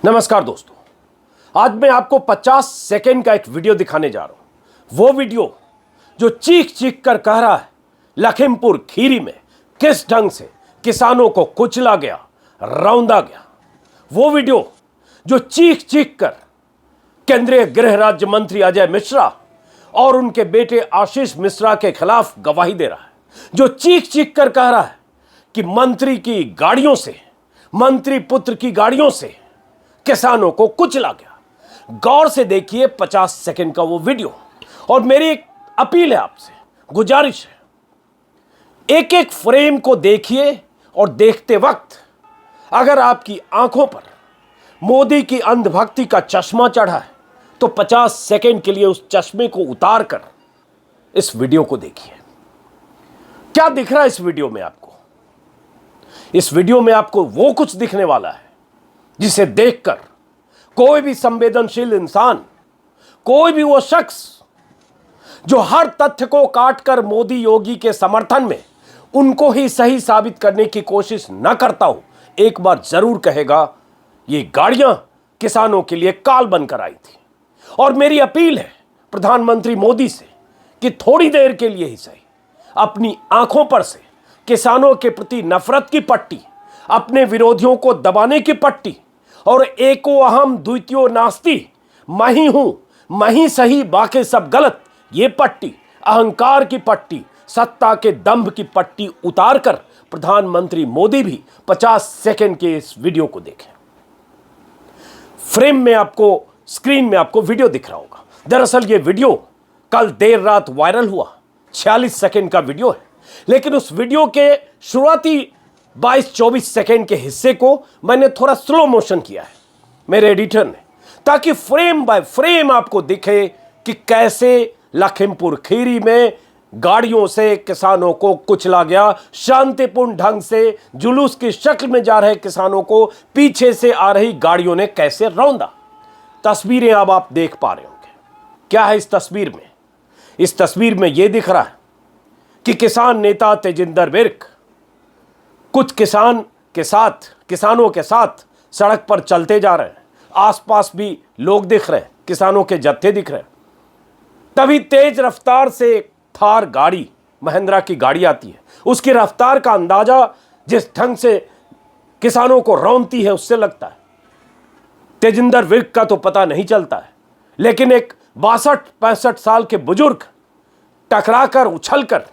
नमस्कार दोस्तों, आज मैं आपको 50 सेकेंड का एक वीडियो दिखाने जा रहा हूं। वो वीडियो जो चीख चीख कर कह रहा है लखीमपुर खीरी में किस ढंग से किसानों को कुचला गया, रौंदा गया। वो वीडियो जो चीख चीख कर केंद्रीय गृह राज्य मंत्री अजय मिश्रा और उनके बेटे आशीष मिश्रा के खिलाफ गवाही दे रहा है, जो चीख चीख कर कह रहा है कि मंत्री की गाड़ियों से, मंत्री पुत्र की गाड़ियों से किसानों को कुचला गया। गौर से देखिए 50 सेकंड का वो वीडियो। और मेरी एक अपील है आपसे, गुजारिश है, एक एक फ्रेम को देखिए और देखते वक्त अगर आपकी आंखों पर मोदी की अंधभक्ति का चश्मा चढ़ा है तो 50 सेकंड के लिए उस चश्मे को उतार कर इस वीडियो को देखिए। क्या दिख रहा है इस वीडियो में आपको? इस वीडियो में आपको वो कुछ दिखने वाला है जिसे देखकर कोई भी संवेदनशील इंसान, कोई भी वो शख्स जो हर तथ्य को काटकर मोदी योगी के समर्थन में उनको ही सही साबित करने की कोशिश न करता हो, एक बार जरूर कहेगा ये गाड़ियां किसानों के लिए काल बनकर आई थी। और मेरी अपील है प्रधानमंत्री मोदी से कि थोड़ी देर के लिए ही सही अपनी आंखों पर से किसानों के प्रति नफरत की पट्टी, अपने विरोधियों को दबाने की पट्टी और एको अहम द्वितीयो नास्ति, मैं ही हूं, मैं ही सही, बाकी सब गलत, ये पट्टी, अहंकार की पट्टी, सत्ता के दंभ की पट्टी उतार कर प्रधानमंत्री मोदी भी 50 सेकंड के इस वीडियो को देखें। फ्रेम में आपको, स्क्रीन में आपको वीडियो दिख रहा होगा। दरअसल ये वीडियो कल देर रात वायरल हुआ, 46 सेकंड का वीडियो है। लेकिन उस वीडियो के शुरुआती 22-24 सेकेंड के हिस्से को मैंने थोड़ा स्लो मोशन किया है मेरे एडिटर ने, ताकि फ्रेम बाय फ्रेम आपको दिखे कि कैसे लखीमपुर खीरी में गाड़ियों से किसानों को कुचला गया। शांतिपूर्ण ढंग से जुलूस की शक्ल में जा रहे किसानों को पीछे से आ रही गाड़ियों ने कैसे रौंदा। तस्वीरें अब आप देख पा रहे होंगे। क्या है इस तस्वीर में? इस तस्वीर में यह दिख रहा है कि किसान नेता तेजिंदर विर्क कुछ किसानों के साथ सड़क पर चलते जा रहे हैं। आसपास भी लोग दिख रहे हैं, किसानों के जत्थे दिख रहे हैं। तभी तेज रफ्तार से एक थार गाड़ी, महिंद्रा की गाड़ी आती है। उसकी रफ्तार का अंदाजा जिस ढंग से किसानों को रौंदती है उससे लगता है तेजिंदर विर्क का तो पता नहीं चलता है, लेकिन एक 62-65 साल के बुजुर्ग टकराकर, उछलकर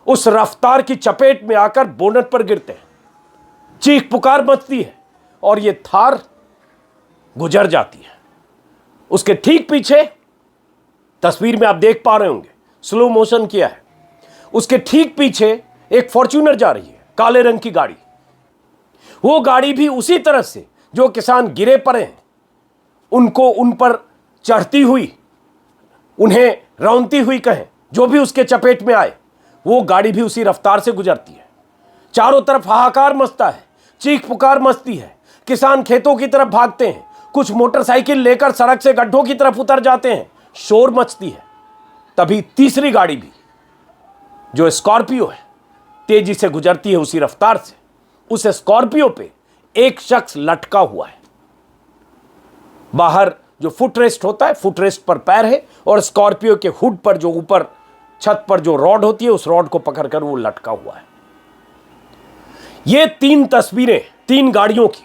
उस रफ्तार की चपेट में आकर बोनट पर गिरते हैं। चीख पुकार मचती है और यह थार गुजर जाती है। उसके ठीक पीछे, तस्वीर में आप देख पा रहे होंगे, स्लो मोशन किया है, उसके ठीक पीछे एक फॉर्च्यूनर जा रही है, काले रंग की गाड़ी। वो गाड़ी भी उसी तरह से जो किसान गिरे पड़े हैं उनको उन पर चढ़ती हुई, उन्हें रौंदती हुई कहें, जो भी उसके चपेट में आए, वो गाड़ी भी उसी रफ्तार से गुजरती है। चारों तरफ हाहाकार मचता है, चीख पुकार मचती है। किसान खेतों की तरफ भागते हैं, कुछ मोटरसाइकिल लेकर सड़क से गड्ढों की तरफ उतर जाते हैं, शोर मचती है। तभी तीसरी गाड़ी भी, जो स्कॉर्पियो है, तेजी से गुजरती है उसी रफ्तार से। उस स्कॉर्पियो पे एक शख्स लटका हुआ है। बाहर जो फुटरेस्ट होता है, फुटरेस्ट पर पैर है और स्कॉर्पियो के हुड पर, जो ऊपर छत पर जो रॉड होती है, उस रॉड को पकड़कर वो लटका हुआ है। ये 3 तस्वीरें 3 गाड़ियों की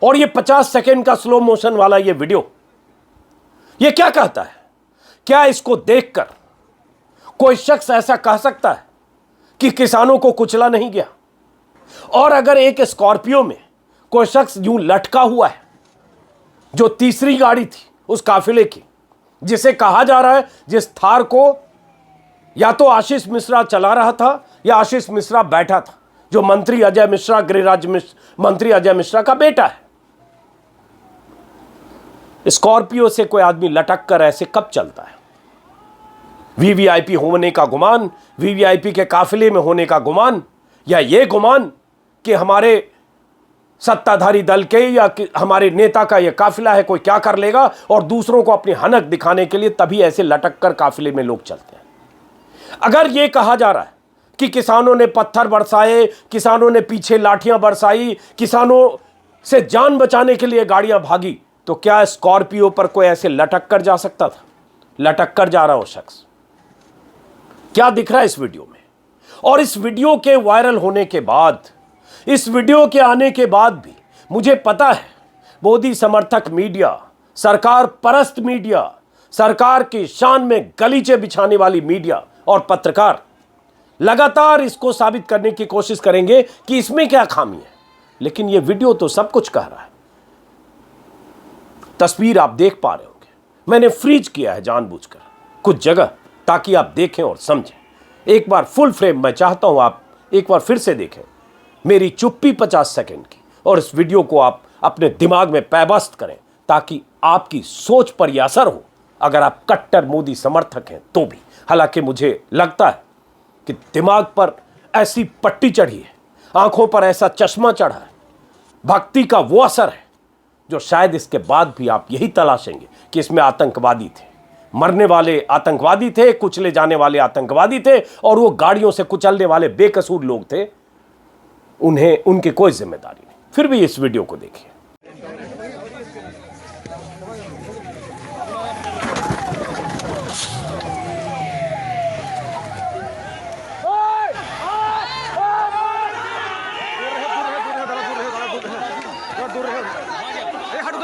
और ये 50 सेकंड का स्लो मोशन वाला ये वीडियो, ये क्या कहता है? क्या इसको देखकर कोई शख्स ऐसा कह सकता है कि किसानों को कुचला नहीं गया? और अगर एक स्कॉर्पियो में कोई शख्स यूं लटका हुआ है, जो तीसरी गाड़ी थी उस काफिले की, जिसे कहा जा रहा है, जिस थार को या तो आशीष मिश्रा चला रहा था या आशीष मिश्रा बैठा था, जो मंत्री अजय मिश्रा, गृह राज्य मंत्री अजय मिश्रा का बेटा है। स्कॉर्पियो से कोई आदमी लटक कर ऐसे कब चलता है? वीवीआईपी होने का गुमान, वीवीआईपी के काफिले में होने का गुमान, या यह गुमान कि हमारे सत्ताधारी दल के या हमारे नेता का यह काफिला है, कोई क्या कर लेगा, और दूसरों को अपनी हनक दिखाने के लिए तभी ऐसे लटक कर काफिले में लोग चलते हैं। अगर यह कहा जा रहा है कि किसानों ने पत्थर बरसाए, किसानों ने पीछे लाठियां बरसाई, किसानों से जान बचाने के लिए गाड़ियां भागी, तो क्या स्कॉर्पियो पर कोई ऐसे लटक कर जा सकता था? लटक कर जा रहा हो शख्स, क्या दिख रहा है इस वीडियो में? और इस वीडियो के वायरल होने के बाद, इस वीडियो के आने के बाद भी मुझे पता है मोदी समर्थक मीडिया, सरकार परस्त मीडिया, सरकार की शान में गलीचे बिछाने वाली मीडिया और पत्रकार लगातार इसको साबित करने की कोशिश करेंगे कि इसमें क्या खामी है। लेकिन यह वीडियो तो सब कुछ कह रहा है। तस्वीर आप देख पा रहे होंगे, मैंने फ्रीज किया है जानबूझकर कुछ जगह, ताकि आप देखें और समझें। एक बार फुल फ्रेम मैं चाहता हूं आप एक बार फिर से देखें मेरी चुप्पी 50 सेकंड की, और इस वीडियो को आप अपने दिमाग में पैबस्त करें ताकि आपकी सोच पर यह असर हो, अगर आप कट्टर मोदी समर्थक हैं तो भी। हालांकि मुझे लगता है कि दिमाग पर ऐसी पट्टी चढ़ी है, आंखों पर ऐसा चश्मा चढ़ा है, भक्ति का वो असर है जो शायद इसके बाद भी आप यही तलाशेंगे कि इसमें आतंकवादी थे, मरने वाले आतंकवादी थे, कुचले जाने वाले आतंकवादी थे, और वो गाड़ियों से कुचलने वाले बेकसूर लोग थे, उन्हें उनकी कोई जिम्मेदारी नहीं। फिर भी इस वीडियो को देखिए।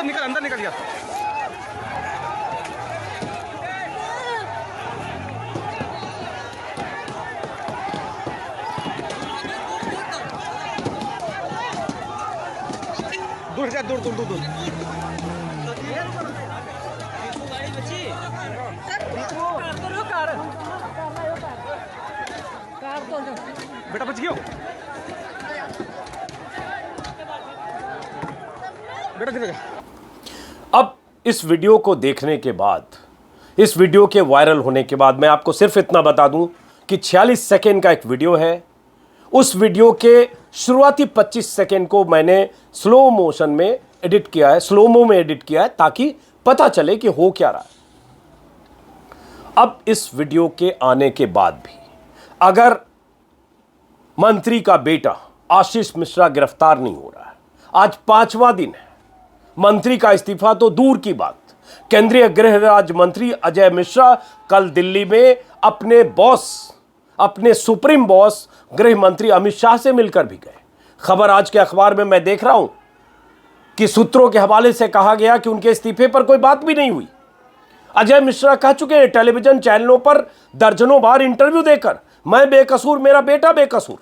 निकल अंदर निकल गया। दूर जा, दूर दूर दूर दूर। बेटा बच गया, बेटा गिर गया। अब इस वीडियो को देखने के बाद, इस वीडियो के वायरल होने के बाद मैं आपको सिर्फ इतना बता दूं कि 46 सेकेंड का एक वीडियो है। उस वीडियो के शुरुआती 25 सेकेंड को मैंने स्लो मोशन में एडिट किया है, स्लोमो में एडिट किया है, ताकि पता चले कि हो क्या रहा है। अब इस वीडियो के आने के बाद भी अगर मंत्री का बेटा आशीष मिश्रा गिरफ्तार नहीं हो रहा है, आज 5वां दिन है, मंत्री का इस्तीफा तो दूर की बात, केंद्रीय गृह राज्य मंत्री अजय मिश्रा कल दिल्ली में अपने बॉस, अपने सुप्रीम बॉस गृह मंत्री अमित शाह से मिलकर भी गए। खबर आज के अखबार में मैं देख रहा हूं कि सूत्रों के हवाले से कहा गया कि उनके इस्तीफे पर कोई बात भी नहीं हुई। अजय मिश्रा कह चुके हैं टेलीविजन चैनलों पर दर्जनों बार इंटरव्यू देकर, मैं बेकसूर, मेरा बेटा बेकसूर।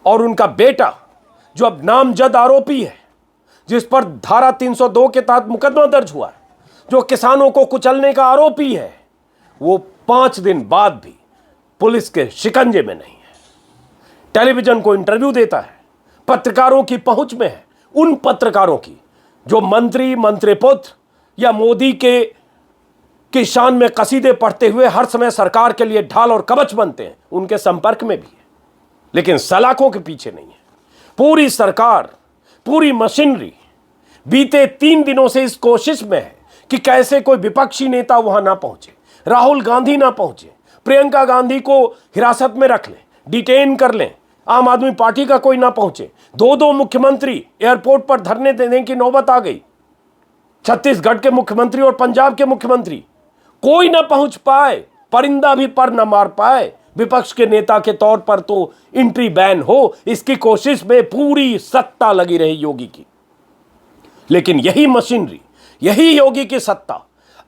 और उनका बेटा जो अब नामजद आरोपी है, जिस पर धारा 302 के तहत मुकदमा दर्ज हुआ है, जो किसानों को कुचलने का आरोपी है, वो 5 दिन बाद भी पुलिस के शिकंजे में नहीं है। टेलीविजन को इंटरव्यू देता है, पत्रकारों की पहुंच में है, उन पत्रकारों की जो मंत्री, मंत्रिपुत्र या मोदी की शान में कसीदे पढ़ते हुए हर समय सरकार के लिए ढाल और कवच बनते हैं, उनके संपर्क में भी है, लेकिन सलाखों के पीछे नहीं है। पूरी सरकार, पूरी मशीनरी बीते 3 दिनों से इस कोशिश में है कि कैसे कोई विपक्षी नेता वहां ना पहुंचे, राहुल गांधी ना पहुंचे, प्रियंका गांधी को हिरासत में रख लें, डिटेन कर लें, आम आदमी पार्टी का कोई ना पहुंचे। 2 मुख्यमंत्री एयरपोर्ट पर धरने देने की नौबत आ गई, छत्तीसगढ़ के मुख्यमंत्री और पंजाब के मुख्यमंत्री, कोई ना पहुंच पाए, परिंदा भी पर न मार पाए। विपक्ष के नेता के तौर पर तो एंट्री बैन हो, इसकी कोशिश में पूरी सत्ता लगी रही योगी की। लेकिन यही मशीनरी, यही योगी की सत्ता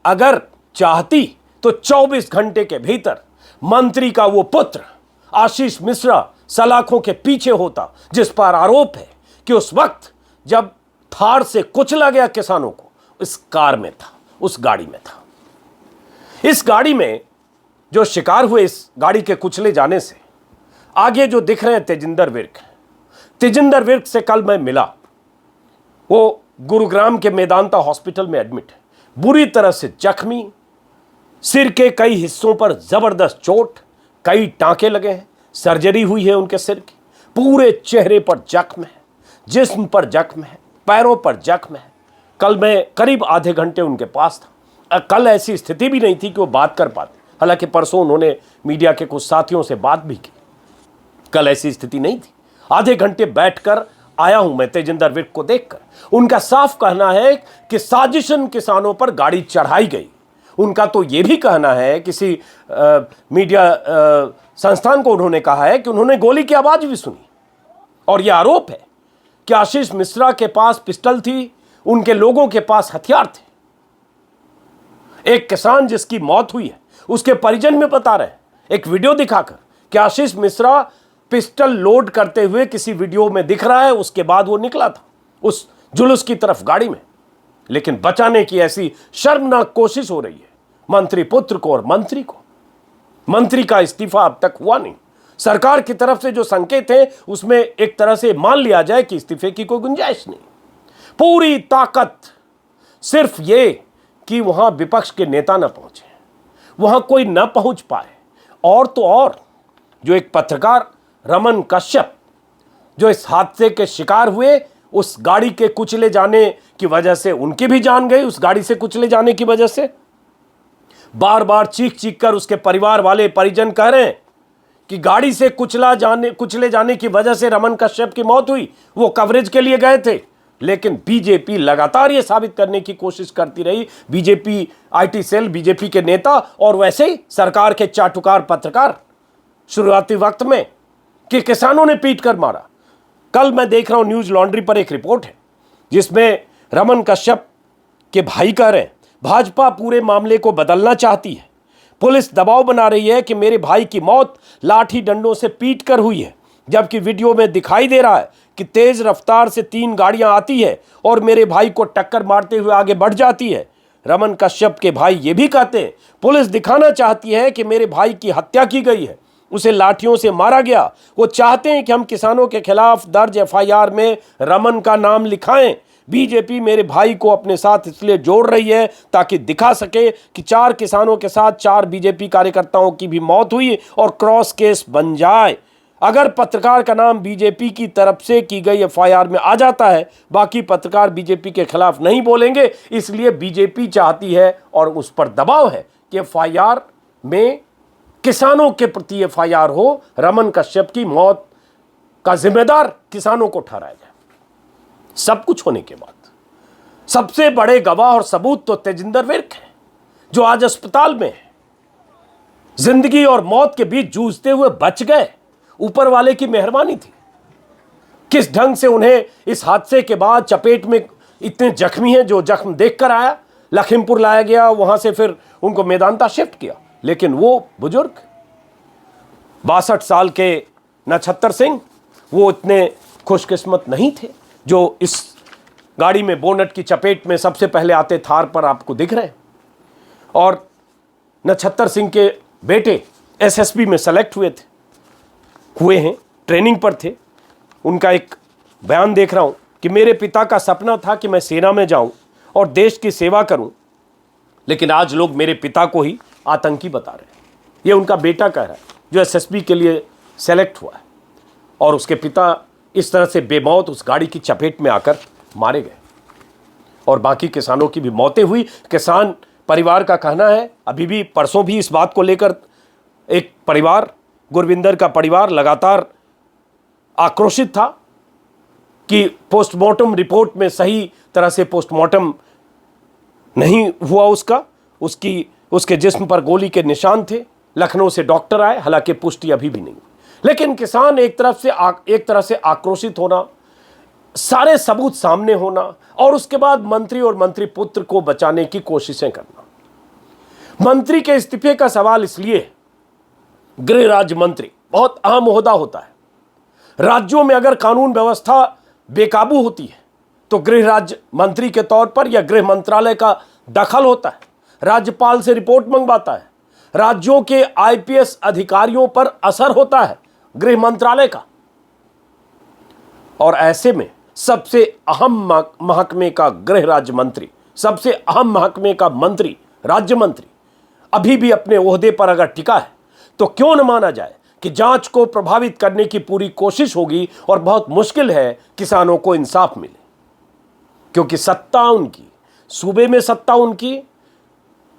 अगर चाहती तो 24 घंटे के भीतर मंत्री का वो पुत्र आशीष मिश्रा सलाखों के पीछे होता, जिस पर आरोप है कि उस वक्त जब थार से कुचला गया किसानों को, इस कार में था, उस गाड़ी में था। इस गाड़ी में जो शिकार हुए, इस गाड़ी के कुचले जाने से आगे जो दिख रहे हैं तेजिंदर विर्क, तेजिंदर विर्क से कल मैं मिला। वो गुरुग्राम के मेदांता हॉस्पिटल में एडमिट है, बुरी तरह से जख्मी, सिर के कई हिस्सों पर जबरदस्त चोट, कई टांके लगे हैं, सर्जरी हुई है उनके सिर की, पूरे चेहरे पर जख्म है, जिस्म पर जख्म है, पैरों पर जख्म है। कल मैं करीब आधे घंटे उनके पास था। कल ऐसी स्थिति भी नहीं थी कि वो बात कर पाते, हालांकि परसों उन्होंने मीडिया के कुछ साथियों से बात भी की। कल ऐसी स्थिति नहीं थी। आधे घंटे बैठकर आया हूं मैं तेजिंदर विर्क को देखकर। उनका साफ कहना है कि साजिशन किसानों पर गाड़ी चढ़ाई गई। उनका तो यह भी कहना है, किसी मीडिया संस्थान को उन्होंने कहा है कि उन्होंने गोली की आवाज भी सुनी। और यह आरोप है कि आशीष मिश्रा के पास पिस्टल थी, उनके लोगों के पास हथियार थे। एक किसान जिसकी मौत हुई है, उसके परिजन में बता रहे हैं एक वीडियो दिखाकर कि आशीष मिश्रा पिस्टल लोड करते हुए किसी वीडियो में दिख रहा है, उसके बाद वो निकला था उस जुलूस की तरफ गाड़ी में। लेकिन बचाने की ऐसी शर्मनाक कोशिश हो रही है मंत्री पुत्र को और मंत्री को। मंत्री का इस्तीफा अब तक हुआ नहीं। सरकार की तरफ से जो संकेत है उसमें एक तरह से मान लिया जाए कि इस्तीफे की कोई गुंजाइश नहीं। पूरी ताकत सिर्फ ये कि वहां विपक्ष के नेता न पहुंचे, वहां कोई न पहुंच पाए। और तो और जो एक पत्रकार रमन कश्यप जो इस हादसे के शिकार हुए, उस गाड़ी के कुचले जाने की वजह से उनकी भी जान गई। उस गाड़ी से कुचले जाने की वजह से बार बार चीख चीख कर उसके परिवार वाले परिजन कह रहे हैं कि गाड़ी से कुचले जाने की वजह से रमन कश्यप की मौत हुई। वो कवरेज के लिए गए थे, लेकिन बीजेपी लगातार ये साबित करने की कोशिश करती रही, बीजेपी आईटी सेल, बीजेपी के नेता और वैसे ही सरकार के चाटुकार पत्रकार शुरुआती वक्त में, कि किसानों ने पीट कर मारा। कल मैं देख रहा हूं न्यूज लॉन्ड्री पर एक रिपोर्ट है जिसमें रमन कश्यप के भाई कह रहे हैं भाजपा पूरे मामले को बदलना चाहती है। पुलिस दबाव बना रही है कि मेरे भाई की मौत लाठी डंडों से पीट कर हुई है, जबकि वीडियो में दिखाई दे रहा है कि तेज रफ्तार से 3 गाड़ियां आती है और मेरे भाई को टक्कर मारते हुए आगे बढ़ जाती है। रमन कश्यप के भाई ये भी कहते हैं पुलिस दिखाना चाहती है कि मेरे भाई की हत्या की गई है, उसे लाठियों से मारा गया। वो चाहते हैं कि हम किसानों के खिलाफ दर्ज एफआईआर में रमन का नाम लिखाएं। बीजेपी मेरे भाई को अपने साथ इसलिए जोड़ रही है ताकि दिखा सके कि 4 किसानों के साथ 4 बीजेपी कार्यकर्ताओं की भी मौत हुई और क्रॉस केस बन जाए। अगर पत्रकार का नाम बीजेपी की तरफ से की गई एफआईआर में आ जाता है, बाकी पत्रकार बीजेपी के खिलाफ नहीं बोलेंगे। इसलिए बीजेपी चाहती है और उस पर दबाव है कि एफआईआर में किसानों के प्रति एफआईआर हो, रमन कश्यप की मौत का जिम्मेदार किसानों को ठहराया जाए। सब कुछ होने के बाद सबसे बड़े गवाह और सबूत तो तेजिंदर विर्क है, जो आज अस्पताल में है। जिंदगी और मौत के बीच जूझते हुए बच गए, ऊपर वाले की मेहरबानी थी। किस ढंग से उन्हें इस हादसे के बाद चपेट में इतने जख्मी हैं, जो जख्म देखकर आया, लखीमपुर लाया गया, वहां से फिर उनको मेदांता शिफ्ट किया। लेकिन वो बुजुर्ग 62 साल के नछत्तर सिंह, वो इतने खुशकिस्मत नहीं थे जो इस गाड़ी में बोनट की चपेट में सबसे पहले आते थार पर आपको दिख रहे हैं। और नछत्तर सिंह के बेटे एसएसबी में सेलेक्ट हुए हैं, ट्रेनिंग पर थे। उनका एक बयान देख रहा हूं कि मेरे पिता का सपना था कि मैं सेना में जाऊं और देश की सेवा करूं, लेकिन आज लोग मेरे पिता को ही आतंकी बता रहे हैं। ये उनका बेटा कह रहा है, जो एसएसबी के लिए सेलेक्ट हुआ है। और उसके पिता इस तरह से बेमौत उस गाड़ी की चपेट में आकर मारे गए और बाकी किसानों की भी मौतें हुई। किसान परिवार का कहना है, अभी भी परसों भी इस बात को लेकर एक परिवार, गुरविंदर का परिवार लगातार आक्रोशित था कि पोस्टमार्टम रिपोर्ट में सही तरह से पोस्टमार्टम नहीं हुआ उसके जिस्म पर गोली के निशान थे। लखनऊ से डॉक्टर आए, हालांकि पुष्टि अभी भी नहीं। लेकिन किसान एक तरह से आक्रोशित होना, सारे सबूत सामने होना और उसके बाद मंत्री और मंत्री पुत्र को बचाने की कोशिशें करना। मंत्री के इस्तीफे का सवाल इसलिए है, गृह राज्य मंत्री बहुत अहम ओहदा होता है। राज्यों में अगर कानून व्यवस्था बेकाबू होती है तो गृह राज्य मंत्री के तौर पर या गृह मंत्रालय का दखल होता है, राज्यपाल से रिपोर्ट मंगवाता है, राज्यों के आईपीएस अधिकारियों पर असर होता है गृह मंत्रालय का। और ऐसे में सबसे अहम महकमे का गृह राज्य मंत्री, सबसे अहम महकमे का मंत्री, राज्य मंत्री अभी भी अपने ओहदे पर अगर टिका है तो क्यों न माना जाए कि जांच को प्रभावित करने की पूरी कोशिश होगी और बहुत मुश्किल है किसानों को इंसाफ मिले। क्योंकि सत्ता उनकी, सूबे में सत्ता उनकी,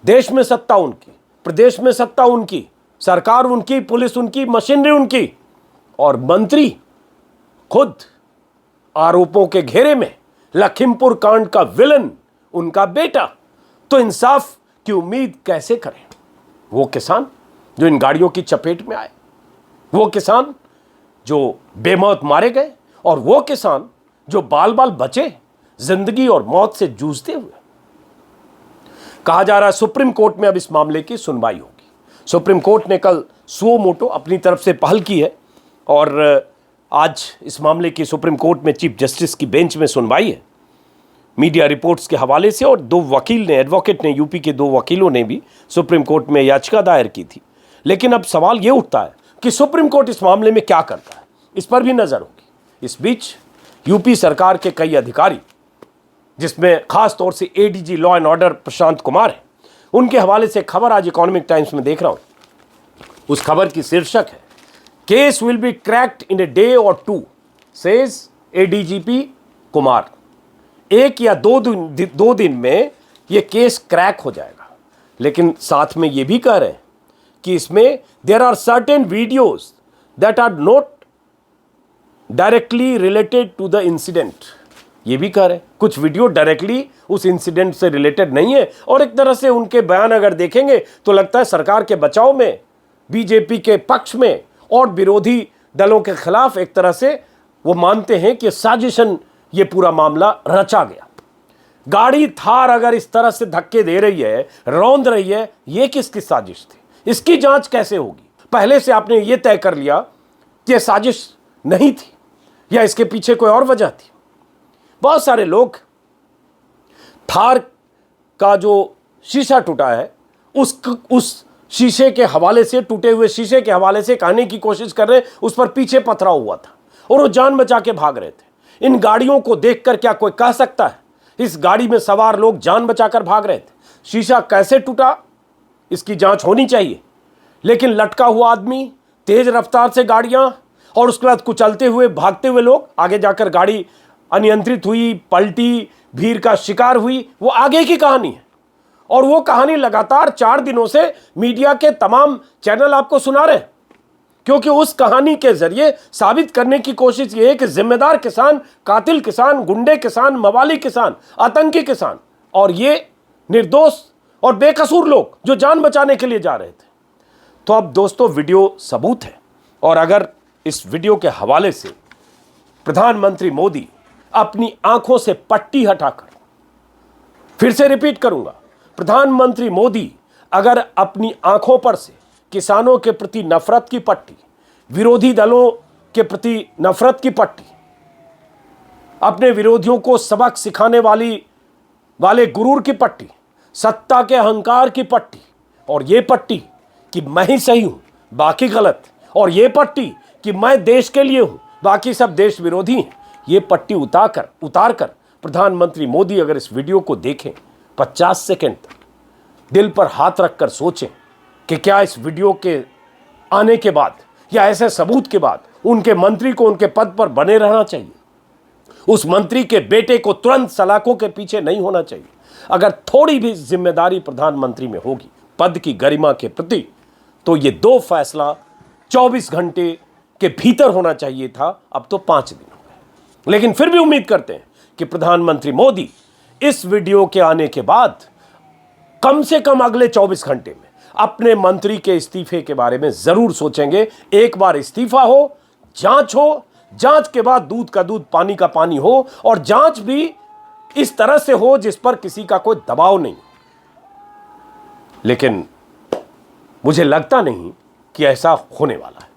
देश में सत्ता उनकी, प्रदेश में सत्ता उनकी, सरकार उनकी, पुलिस उनकी, मशीनरी उनकी, और मंत्री खुद आरोपों के घेरे में लखीमपुर कांड का विलन उनका बेटा, तो इंसाफ की उम्मीद कैसे करें? वो किसान जो इन गाड़ियों की चपेट में आए, वो किसान जो बेमौत मारे गए, और वो किसान जो बाल बाल बचे जिंदगी और मौत से जूझते हुए। कहा जा रहा है सुप्रीम कोर्ट में अब इस मामले की सुनवाई होगी। सुप्रीम कोर्ट ने कल सुओ मोटो अपनी तरफ से पहल की है और आज इस मामले की सुप्रीम कोर्ट में चीफ जस्टिस की बेंच में सुनवाई है। मीडिया रिपोर्ट्स के हवाले से और दो वकील ने, एडवोकेट ने, यूपी के दो वकीलों ने भी सुप्रीम कोर्ट में याचिका दायर की थी। लेकिन अब सवाल यह उठता है कि सुप्रीम कोर्ट इस मामले में क्या करता है, इस पर भी नजर होगी। इस बीच यूपी सरकार के कई अधिकारी, जिसमें खास तौर से ADG law and order Prashant Kumar है, उनके हवाले से खबर आज इकोनॉमिक टाइम्स में देख रहा हूं। उस खबर की शीर्षक है case will be cracked in a day और टू, सेज एडीजीपी कुमार। एक या दो दिन में यह केस क्रैक हो जाएगा। लेकिन साथ में यह भी कह रहे हैं कि इसमें there are certain videos that are not directly related to the incident. ये भी कह रहे हैं कुछ वीडियो डायरेक्टली उस इंसिडेंट से रिलेटेड नहीं है, और एक तरह से उनके बयान अगर देखेंगे तो लगता है सरकार के बचाव में, बीजेपी के पक्ष में और विरोधी दलों के खिलाफ एक तरह से वो मानते हैं कि साजिशन ये पूरा मामला रचा गया। गाड़ी थार अगर इस तरह से धक्के दे रही है, रौंद रही है, ये किसकी साजिश थी? इसकी जांच कैसे होगी? पहले से आपने ये तय कर लिया कि साजिश नहीं थी या इसके पीछे कोई और वजह थी। बहुत सारे लोग थार का जो शीशा टूटा है उस शीशे के हवाले से, टूटे हुए शीशे के हवाले से कहने की कोशिश कर रहे हैं उस पर पीछे पथराव हुआ था और वो जान बचा के भाग रहे थे। इन गाड़ियों को देखकर क्या कोई कह सकता है इस गाड़ी में सवार लोग जान बचाकर भाग रहे थे? शीशा कैसे टूटा इसकी जांच होनी चाहिए। लेकिन लटका हुआ आदमी, तेज रफ्तार से गाड़ियां और उसके बाद कुचलते हुए भागते हुए लोग, आगे जाकर गाड़ी अनियंत्रित हुई, पलटी, भीड़ का शिकार हुई, वो आगे की कहानी है। और वो कहानी लगातार 4 दिनों से मीडिया के तमाम चैनल आपको सुना रहे हैं, क्योंकि उस कहानी के जरिए साबित करने की कोशिश ये है कि जिम्मेदार किसान, कातिल किसान, गुंडे किसान, मवाली किसान, आतंकी किसान और ये निर्दोष और बेकसूर लोग जो जान बचाने के लिए जा रहे थे। तो अब दोस्तों वीडियो सबूत है, और अगर इस वीडियो के हवाले से प्रधानमंत्री मोदी अपनी आंखों से पट्टी हटाकर, फिर से रिपीट करूंगा, प्रधानमंत्री मोदी अगर अपनी आंखों पर से किसानों के प्रति नफरत की पट्टी, विरोधी दलों के प्रति नफरत की पट्टी, अपने विरोधियों को सबक सिखाने वाले गुरूर की पट्टी, सत्ता के अहंकार की पट्टी, और ये पट्टी कि मैं ही सही हूं बाकी गलत, और ये पट्टी कि मैं देश के लिए हूं बाकी सब देश विरोधी हैं, ये पट्टी उतार कर प्रधानमंत्री मोदी अगर इस वीडियो को देखें 50 सेकंड तक, दिल पर हाथ रखकर सोचें कि क्या इस वीडियो के आने के बाद या ऐसे सबूत के बाद उनके मंत्री को उनके पद पर बने रहना चाहिए, उस मंत्री के बेटे को तुरंत सलाखों के पीछे नहीं होना चाहिए। अगर थोड़ी भी जिम्मेदारी प्रधानमंत्री में होगी पद की गरिमा के प्रति, तो ये 2 फैसला 24 घंटे के भीतर होना चाहिए था। अब तो 5 दिन हो गए। लेकिन फिर भी उम्मीद करते हैं कि प्रधानमंत्री मोदी इस वीडियो के आने के बाद कम से कम अगले 24 घंटे में अपने मंत्री के इस्तीफे के बारे में जरूर सोचेंगे। एक बार इस्तीफा हो, जांच के बाद दूध का दूध, पानी का पानी हो, और जांच भी इस तरह से हो जिस पर किसी का कोई दबाव नहीं। लेकिन मुझे लगता नहीं कि ऐसा होने वाला है।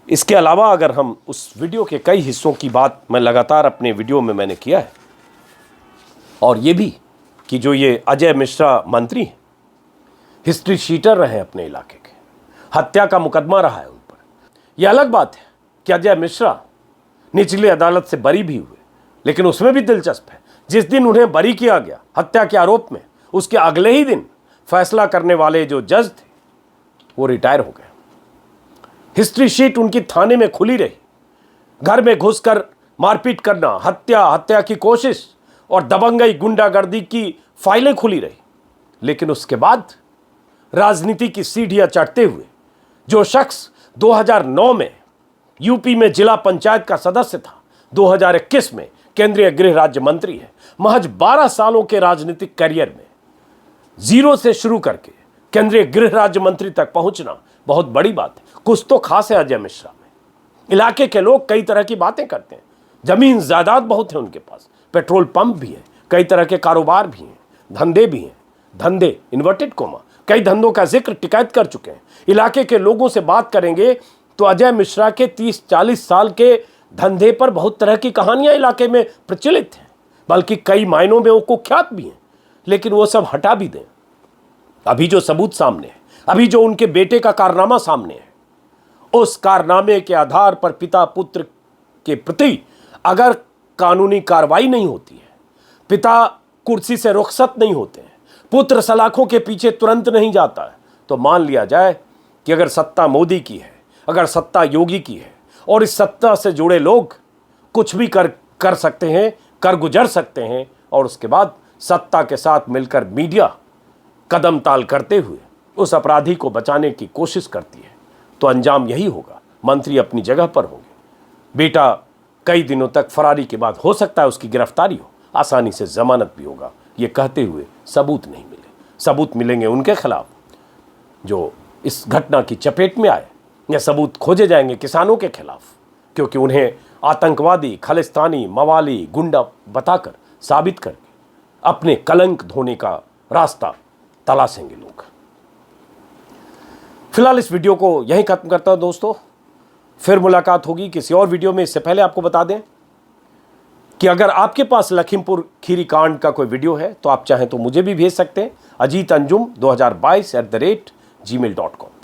इसके अलावा अगर हम उस वीडियो के कई हिस्सों की बात मैं लगातार अपने वीडियो में मैंने किया है, और ये भी कि जो ये अजय मिश्रा मंत्री हैं, हिस्ट्री शीटर रहे हैं अपने इलाके के, हत्या का मुकदमा रहा है उन पर। यह अलग बात है कि अजय मिश्रा निचली अदालत से बरी भी हुए, लेकिन उसमें भी दिलचस्प है जिस दिन उन्हें बरी किया गया हत्या के आरोप में, उसके अगले ही दिन फैसला करने वाले जो जज थे वो रिटायर हो गए। हिस्ट्री शीट उनकी थाने में खुली रही, घर में घुसकर मारपीट करना, हत्या की कोशिश और दबंगई, गुंडागर्दी की फाइलें खुली रही। लेकिन उसके बाद राजनीति की सीढ़ियां चढ़ते हुए जो शख्स 2009 में यूपी में जिला पंचायत का सदस्य था, 2021 में केंद्रीय गृह राज्य मंत्री है। महज 12 सालों के राजनीतिक करियर में जीरो से शुरू करके केंद्रीय गृह राज्य मंत्री तक पहुंचना बहुत बड़ी बात है। कुछ तो खास है अजय मिश्रा में। इलाके के लोग कई तरह की बातें करते हैं, जमीन जायदाद बहुत है उनके पास, पेट्रोल पंप भी है, कई तरह के कारोबार भी हैं, धंधे भी हैं। धंधे इन्वर्टेड कोमा, कई धंधों का जिक्र टिकैत कर चुके हैं। इलाके के लोगों से बात करेंगे तो अजय मिश्रा के 30-40 साल के धंधे पर बहुत तरह की कहानियां इलाके में प्रचलित हैं, बल्कि कई मायनों में वो कुख्यात भी हैं। लेकिन वो सब हटा भी दें। अभी जो सबूत सामने है, अभी जो उनके बेटे का कारनामा सामने है, उस कारनामे के आधार पर पिता पुत्र के प्रति अगर कानूनी कार्रवाई नहीं होती है, पिता कुर्सी से रुखसत नहीं होते हैं, पुत्र सलाखों के पीछे तुरंत नहीं जाता है, तो मान लिया जाए कि अगर सत्ता मोदी की है, अगर सत्ता योगी की है और इस सत्ता से जुड़े लोग कुछ भी कर सकते हैं, कर गुजर सकते हैं, और उसके बाद सत्ता के साथ मिलकर मीडिया कदम ताल करते हुए उस अपराधी को बचाने की कोशिश करती है, तो अंजाम यही होगा। मंत्री अपनी जगह पर होंगे, बेटा कई दिनों तक फरारी के बाद हो सकता है उसकी गिरफ्तारी हो, आसानी से जमानत भी होगा। ये कहते हुए सबूत नहीं मिले। सबूत मिलेंगे उनके खिलाफ जो इस घटना की चपेट में आए, या सबूत खोजे जाएंगे किसानों के खिलाफ, क्योंकि उन्हें आतंकवादी, खालिस्तानी, मवाली, गुंडा बताकर साबित करके अपने कलंक धोने का रास्ता तलाशेंगे लोग। फिलहाल इस वीडियो को यहीं खत्म करता हूं दोस्तों। फिर मुलाकात होगी किसी और वीडियो में। इससे पहले आपको बता दें कि अगर आपके पास लखीमपुर खीरी कांड का कोई वीडियो है तो आप चाहें तो मुझे भी भेज सकते हैं, ajitanjum2022@gmail.com।